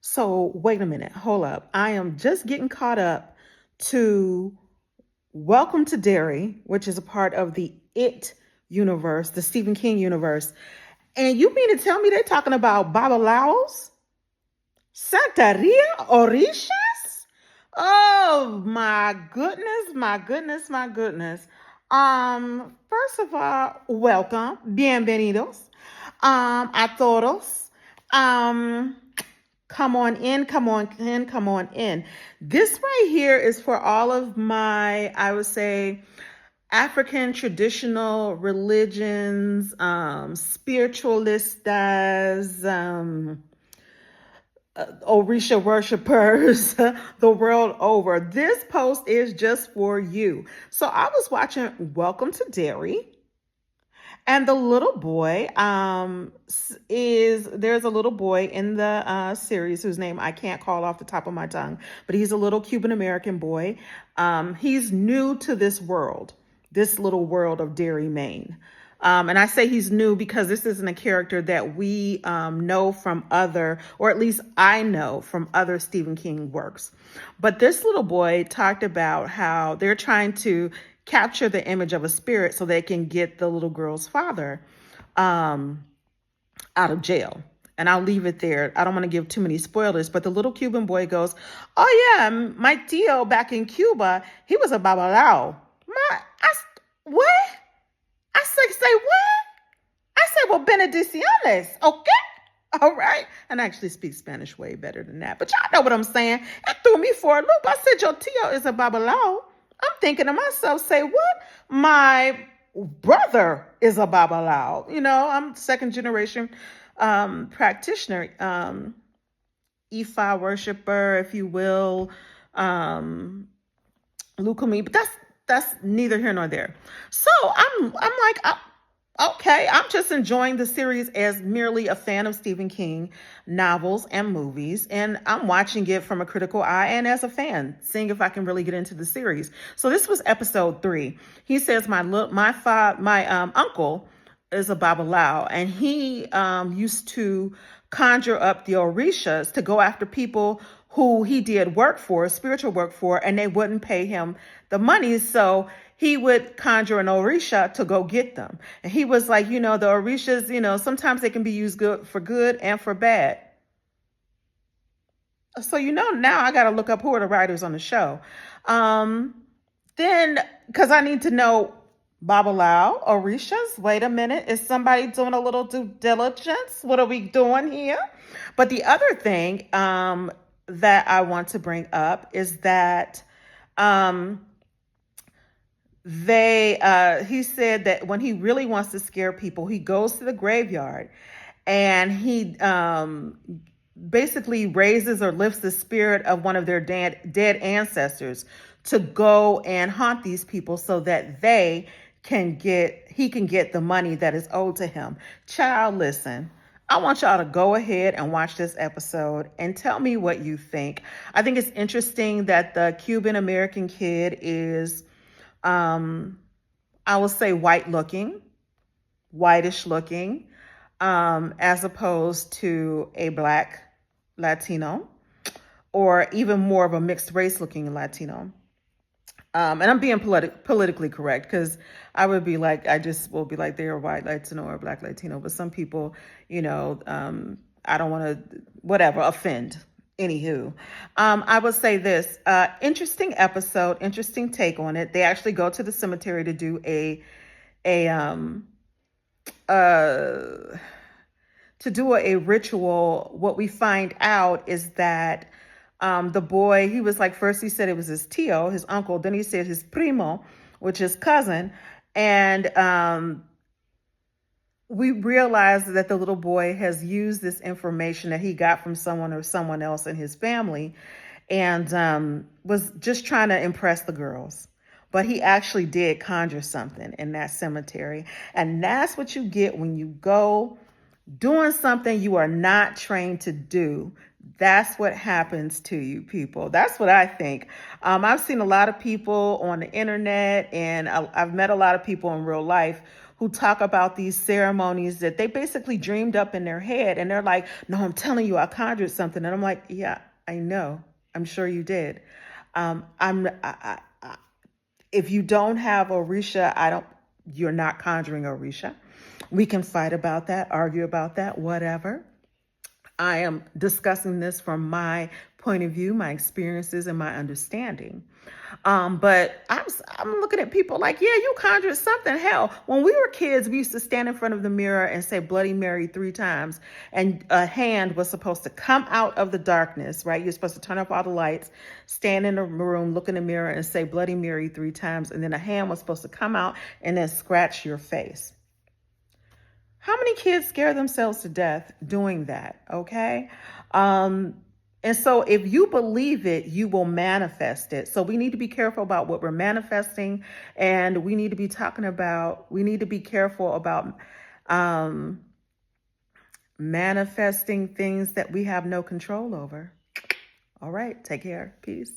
So wait a minute, hold up. I am just getting caught up to Welcome to Derry, which is a part of the It universe, the Stephen King universe. And you mean to tell me they're talking about Babalaos, Santeria, Orishas? Oh my goodness, my goodness, my goodness. First of all, welcome, bienvenidos, a todos. Um, Come on in, come on in, come on in. This right here is for all of my, I would say, African traditional religions, spiritualistas, Orisha worshipers the world over. This post is just for you. So I was watching Welcome to Derry. And the little boy is there's a little boy in the series whose name I can't call off the top of my tongue, but he's a little Cuban American boy. He's new to this little world of Derry, Maine. And I say he's new because this isn't a character that we know from other, or at least I know from other Stephen King works. But this little boy talked about how they're trying to capture the image of a spirit so they can get the little girl's father um, out of jail. And I'll leave it there. I don't want to give too many spoilers, but the little Cuban boy goes, "Oh yeah, my tío back in Cuba, he was a babalao." What? I say what? I say, well, benediciones, okay? All right. And I actually speak Spanish way better than that. But y'all know what I'm saying. It threw me for a loop. I said, your tío is a babalao. I'm thinking to myself, say what? My brother is a babalao. I'm second generation practitioner, Ifa worshiper, if you will, Lukumi. But that's neither here nor there. So I'm like, okay, I'm just enjoying the series as merely a fan of Stephen King novels and movies, and I'm watching it from a critical eye and as a fan, seeing if I can really get into the series. So this was episode 3. He says my uncle is a babalao, and he used to conjure up the orishas to go after people who he did work for, spiritual work for, and they wouldn't pay him the money. So he would conjure an orisha to go get them. And he was like, the orishas, sometimes they can be used for good and for bad. So, now I got to look up who are the writers on the show. Then, because I need to know Babalao, Orishas. Wait a minute. Is somebody doing a little due diligence? What are we doing here? But the other thing that I want to bring up is that he said that when he really wants to scare people, he goes to the graveyard and he basically raises or lifts the spirit of one of their dead ancestors to go and haunt these people so that he can get the money that is owed to him. Child, listen. I want y'all to go ahead and watch this episode and tell me what you think. I think it's interesting that the Cuban American kid is, I will say, whitish looking, as opposed to a Black Latino, or even more of a mixed race looking Latino. And I'm being politically correct because I will be like, they're white Latino or Black Latino. But some people, I don't want to, offend. Anywho, I would say this, interesting episode, interesting take on it. They actually go to the cemetery to do a ritual. What we find out is that the boy, he was like, first he said it was his tío, his uncle. Then he said his primo, which is cousin. And we realized that the little boy has used this information that he got from someone or someone else in his family and was just trying to impress the girls. But he actually did conjure something in that cemetery. And that's what you get when you go doing something you are not trained to do. That's what happens to you, people. That's what I think. I've seen a lot of people on the internet, and I've met a lot of people in real life who talk about these ceremonies that they basically dreamed up in their head. And they're like, no, I'm telling you, I conjured something. And I'm like, yeah, I know. I'm sure you did. If you don't have Orisha, you're not conjuring Orisha. We can fight about that, argue about that, whatever. I am discussing this from my point of view, my experiences, and my understanding. But I'm looking at people like, yeah, you conjured something. Hell, when we were kids, we used to stand in front of the mirror and say Bloody Mary 3 times, and a hand was supposed to come out of the darkness, right? You're supposed to turn off all the lights, stand in the room, look in the mirror, and say Bloody Mary 3 times, and then a hand was supposed to come out and then scratch your face. How many kids scare themselves to death doing that? Okay. And so if you believe it, you will manifest it. So we need to be careful about what we're manifesting. And we need to be careful about manifesting things that we have no control over. All right. Take care. Peace.